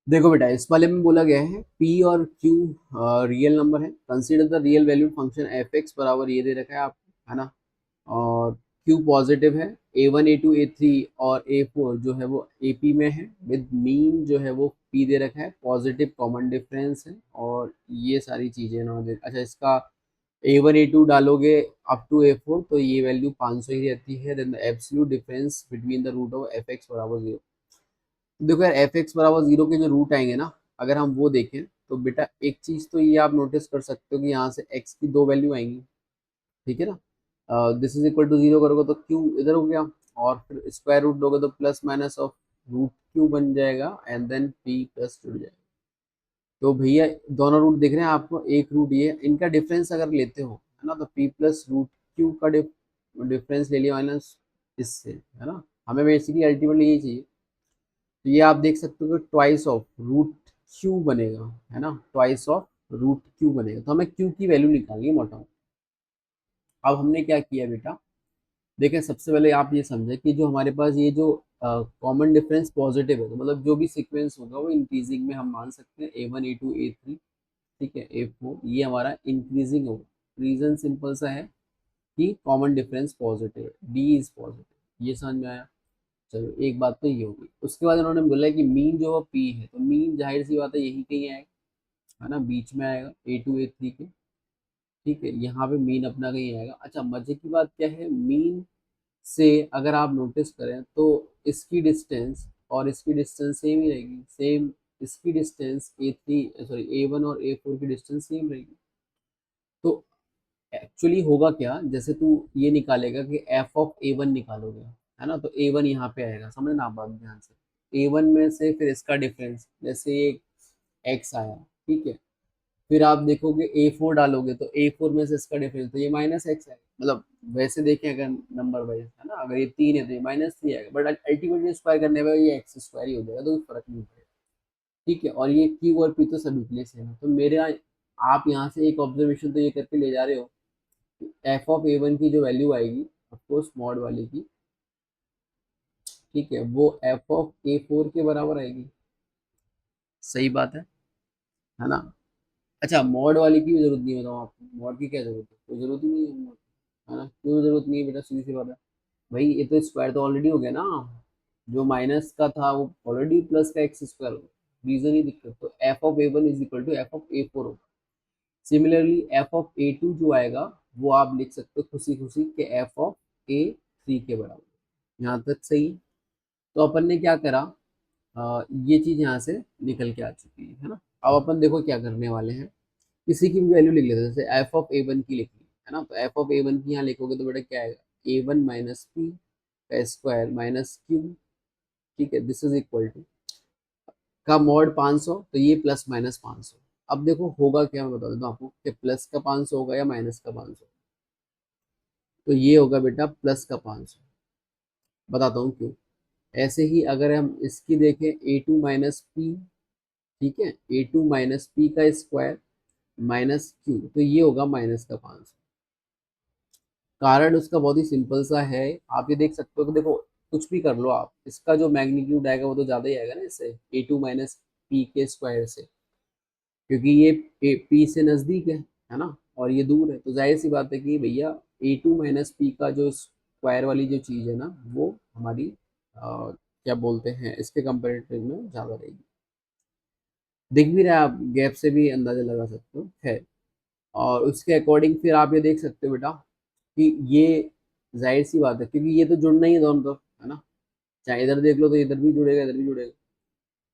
देखो बेटा, इस वाले में बोला गया है P और Q रियल नंबर है। Consider the real valued function F X बराबर ये दे रखा है आपको, है ना। और Q पॉजिटिव है, A1 A2 A3 और A4 जो है वो AP में है, विद मीन जो है वो P दे रखा है, पॉजिटिव कॉमन डिफरेंस है और ये सारी चीज़ें ना दे। अच्छा, इसका A1 A2 डालोगे अप टू A4 तो ये वैल्यू 500 ही रहती है। Then the absolute difference between the root of F X बराबर 0। देखो यार, एफ एक्स बराबर 0 के जो रूट आएंगे ना, अगर हम वो देखें तो बेटा एक चीज़ तो ये आप नोटिस कर सकते हो कि यहाँ से x की दो वैल्यू आएंगी, ठीक है ना। दिस इज इक्वल टू 0 करोगे तो q इधर हो गया, और फिर स्क्वायर रूट लोगे तो plus minus of root q बन जाएगा, एंड देन p प्लस जुड़ जाएगा। तो भैया दोनों रूट दिख रहे हैं आपको, एक रूट ये, इनका डिफरेंस अगर लेते हो, है ना, तो p प्लस रूट q का डिफरेंस ले लिया माइनस इससे, है ना। हमें बेसिकली अल्टीमेटली ये चाहिए। तो ये आप देख सकते हो कि ट्वाइस ऑफ रूट क्यू बनेगा, है ना, ट्वाइस ऑफ रूट क्यू बनेगा। तो हमें क्यू की वैल्यू निकालनी है मोटा। अब हमने क्या किया बेटा, देखें सबसे पहले आप ये समझे कि जो हमारे पास ये जो कॉमन डिफरेंस पॉजिटिव है, तो मतलब जो भी सीक्वेंस होगा वो इंक्रीजिंग में हम मान सकते हैं, A1 A2 A3, ठीक है, A4, ये हमारा इंक्रीजिंग होगा। रीजन सिंपल सा है कि कॉमन डिफरेंस पॉजिटिव है, डी इज पॉजिटिव। ये समझ में आया। चलो एक बात तो ये होगी। उसके बाद उन्होंने बोला कि मीन जो पी है, तो मीन जाहिर सी बात है यही कहीं आएगा, है ना, बीच में आएगा A2 A3 के, ठीक है। यहाँ पे मीन अपना कहीं आएगा। अच्छा, मजे की बात क्या है, मीन से अगर आप नोटिस करें तो इसकी डिस्टेंस और इसकी डिस्टेंस सेम ही रहेगी, सेम। इसकी डिस्टेंस A3 सॉरी A1 और A4 की डिस्टेंस सेम रहेगी। तो एक्चुअली होगा क्या, जैसे तू ये निकालेगा कि एफ ऑफ A1 निकालोगे, है ना, तो A1 यहाँ पे आएगा, समझना आप बात ध्यान से। A1 में से फिर इसका डिफरेंस, जैसे एक x आया, ठीक है, फिर आप देखोगे A4 डालोगे तो A4 में से इसका डिफरेंस, तो ये माइनस एक्स है। मतलब वैसे देखें अगर नंबर वाइज, है ना, अगर ये 3 है तो ये -3 आएगा, बट अल्टीमेटली स्क्वायर करने पर ये एक्स स्क्वायर ही हो जाएगा, तो कोई फर्क नहीं पड़ेगा, ठीक है। और ये क्यू और पी तो सभी के लिए सेम है। तो मेरे आप यहाँ से एक ऑब्जर्वेशन तो ये करके ले जा रहे हो, एफ ऑफ A1 की जो वैल्यू आएगी, ऑफकोर्स मॉड वाले की, ठीक है, वो एफ ऑफ A4 के बराबर आएगी। सही बात है ना। अच्छा, मॉड वाले की भी जरूरत नहीं, बताऊँ आपको मॉड की क्या जरूरत है, कोई जरूरत ही नहीं है mod, है ना, क्यों जरूरत नहीं है बेटा, सीधी सी बात है। भाई ये तो स्क्वायर तो ऑलरेडी हो गया ना, जो माइनस का था वो ऑलरेडी प्लस का एक्स स्क्वायर होगा, रीजन ही दिक्कत। तो F of A1 is equal to F of A4 होगा। सिमिलरली एफ ऑफ A2 जो आएगा वो आप लिख सकते हो खुशी खुशी के एफ ऑफ A3 के बराबर। यहाँ तक सही। तो अपन ने क्या करा, ये चीज यहाँ से निकल के आ चुकी है ना। अब अपन देखो क्या करने वाले हैं, किसी की भी वैल्यू लिख लेते हैं, जैसे एफ ऑफ A1 की लिख ली, है ना, तो एफ ऑफ A1 की यहाँ लिखोगे तो बेटा क्या आएगा, A1 माइनस पी का स्क्वायर माइनस क्यू, ठीक है, दिस इज इक्वल टू का मॉड 500, तो ये प्लस माइनस 500। अब देखो होगा क्या, मैं बता देता हूँ आपको कि प्लस का 500 होगा या माइनस का 500। तो ये होगा बेटा प्लस का 500। बताता हूँ क्यों। ऐसे ही अगर हम इसकी देखें A2 माइनस पी, ठीक है, A2 माइनस पी का स्क्वायर माइनस क्यू, तो ये होगा माइनस का 500। कारण उसका बहुत ही सिंपल सा है। आप ये देख सकते हो कि देखो कुछ भी कर लो आप, इसका जो मैग्नीट्यूड आएगा वो तो ज़्यादा ही आएगा ना इससे, A2 माइनस पी के स्क्वायर से, क्योंकि ये पी से नज़दीक है ना, और ये दूर है, तो जाहिर सी बात है कि भैया A2 माइनस पी का जो स्क्वायर वाली जो चीज़ है ना, वो हमारी क्या बोलते हैं, इसके कंपेरेटिव में ज़्यादा रहेगी। दिख भी रहा है, आप गैप से भी अंदाज़ा लगा सकते हो, है। और उसके अकॉर्डिंग फिर आप ये देख सकते हो बेटा कि ये जाहिर सी बात है, क्योंकि ये तो जुड़ना ही है दोनों तरफ, है ना, चाहे इधर देख लो तो इधर भी जुड़ेगा इधर भी जुड़ेगा।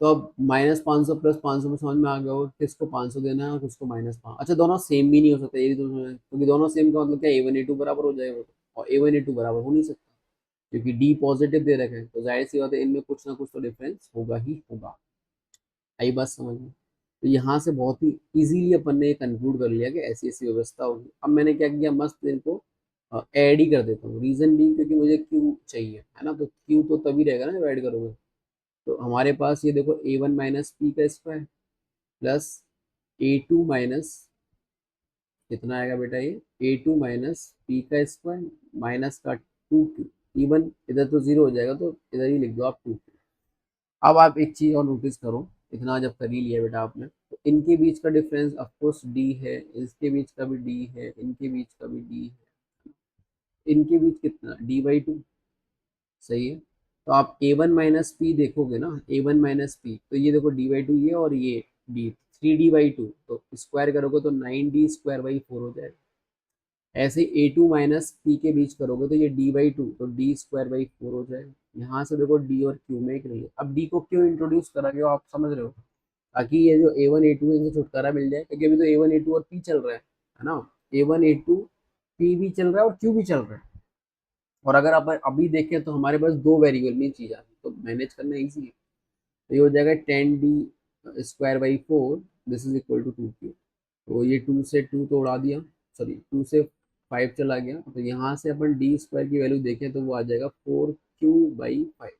तो अब -500 प्लस 500 में समझ में आ गया होगा किसको 500 देना है और किसको -500। अच्छा, दोनों सेम भी नहीं हो सकते, ये तो क्योंकि दोनों सेम का मतलब क्या, A1 A2 बराबर हो जाएगा, और A1 A2 बराबर हो नहीं सकता, क्योंकि डी पॉजिटिव दे रखे हैं, तो जाहिर सी बात है इनमें कुछ ना कुछ तो डिफरेंस होगा ही होगा। आई बात समझ में। तो यहाँ से बहुत ही इजीली अपन ने कंक्लूड कर लिया कि ऐसी ऐसी व्यवस्था होगी। अब मैंने क्या किया, मस्त इनको ऐड ही कर देता हूँ, रीजन भी क्योंकि मुझे क्यू चाहिए, है ना, तो क्यू तो तभी रहेगा ना जब ऐड करोगे। तो हमारे पास ये देखो A1 माइनस पी का स्क्वायर प्लस A2 माइनस, कितना आएगा बेटा ये A2 माइनस पी का स्क्वायर माइनस का 2Q। इवन इधर तो जीरो हो जाएगा तो इधर ही लिख दो आप 2Q। अब आप एक चीज और नोटिस करो, इतना जब कर ही लिया बेटा आपने, तो इनके बीच का डिफरेंस ऑफकोर्स डी है, इसके बीच का भी डी है, इनके बीच का भी डी है, इनके बीच कितना, डी/2। सही है। तो आप a1 - p देखोगे ना, a1 - p, तो ये देखो डी/2 ये और ये डी, 3d/2, तो स्क्वायर करोगे तो 9d² / 4 हो जाएगा। ऐसे a2 - p के बीच करोगे तो ये d/2, तो d²/4 हो जाएगा। यहाँ से देखो d और q में एक नहीं है। अब d को क्यों इंट्रोड्यूस करा गया आप समझ रहे हो, ताकि ये जो a1 a2 इनसे छुटकारा मिल जाए, क्योंकि अभी तो a1 a2 और p चल रहा है ना, a1 a2 p भी चल रहा है और q भी चल रहा है। और अगर आप अभी देखें तो हमारे पास दो वेरिएबल में चीज आ रही है, तो मैनेज करना ईजी है। तो ये हो जाएगा 10d² / 4, this is equal to 2q। तो ये 2 से 2 तो उड़ा दिया, सॉरी 2 से 5 चला गया, तो यहाँ से अपन d² की वैल्यू देखें तो वो आ जाएगा 4q/5,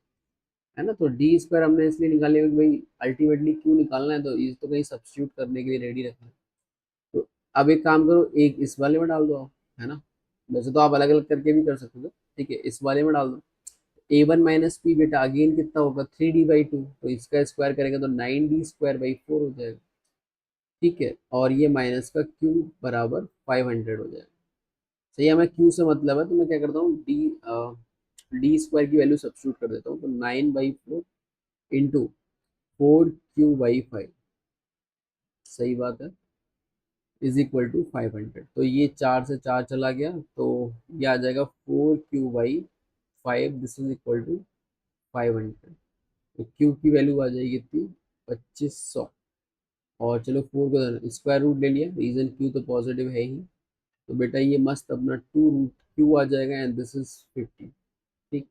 है ना। तो d² हमने इसलिए निकाले क्योंकि भाई अल्टीमेटली q निकालना है, तो इस तो कहीं सब्स्टिट्यूट करने के लिए रेडी रखना है। तो अब एक काम करो, एक इस वाले में डाल दो आप, है ना। वैसे तो आप अलग अलग करके भी कर सकते हो, ठीक है, इस वाले में डाल दो। a1 - p बेटा अगेन कितना होगा, 3d/2, तो इसका स्क्वायर करेंगे तो 9d²/4 हो जाएगा, ठीक है। और ये माइनस का q बराबर 500 हो जाएगा। सही है, हमें q से मतलब है, तो मैं क्या करता हूँ, d² की वैल्यू सब्स्टिट्यूट कर देता हूँ, तो 9/4 इंटू 4q/5, सही बात है, इज इक्वल टू 500। तो ये 4 से 4 चला गया, तो ये आ जाएगा 4q/5, this is equal to 500। तो q की वैल्यू आ जाएगी इतनी, 2500। और चलो 4 को स्क्वायर रूट ले लिया, रीजन q तो पॉजिटिव है ही, तो बेटा ये मस्त अपना 2√q आ जाएगा, एंड दिस इज 50। ठीक।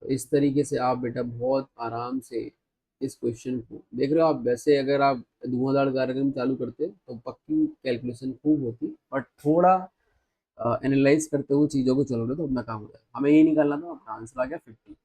तो इस तरीके से आप बेटा बहुत आराम से इस क्वेश्चन को देख रहे हो आप। वैसे अगर आप धुआंधार कार्यक्रम चालू करते तो पक्की कैलकुलेशन खूब होती, और थोड़ा एनालाइज करते हुए चीज़ों को चलोगे तो अपना काम हो जाएगा। हमें ये निकालना था, अपना आंसर आ गया 50।